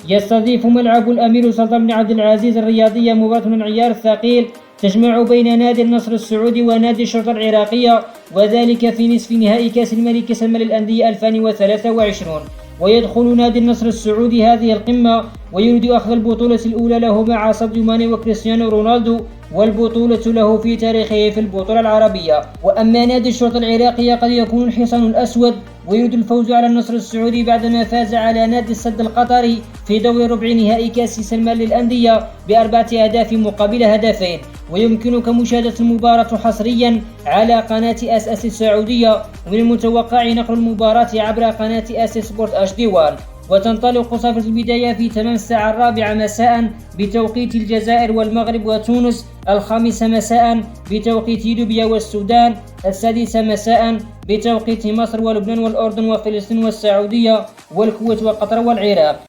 يستضيف ملعب الأمير سلطان بن عبد العزيز الرياضية مباراة من العيار الثقيل تجمع بين نادي النصر السعودي ونادي الشرطة العراقية، وذلك في نصف نهائي كأس الملك سلمان للأندية 2023. ويدخل نادي النصر السعودي هذه القمة ويريد أخذ البطولة الأولى له مع ساديو ماني وكريستيانو رونالدو، والبطولة له في تاريخه في البطولة العربية. وأما نادي الشرطة العراقية قد يكون الحصان الأسود ويريد الفوز على النصر السعودي بعدما فاز على نادي السد القطري في دور ربع نهائي كأس سلمان للأندية ب4 أهداف مقابل هدفين. ويمكنك مشاهدة المباراة حصريا على قناة أس السعودية، ومن المتوقع نقل المباراة عبر قناة أس سبورت HD1. وتنطلق صافرة البداية في تمام الساعة 4 مساء بتوقيت الجزائر والمغرب وتونس، 5 مساء بتوقيت ليبيا والسودان، 6 مساء بتوقيت مصر ولبنان والأردن وفلسطين والسعودية والكويت وقطر والعراق.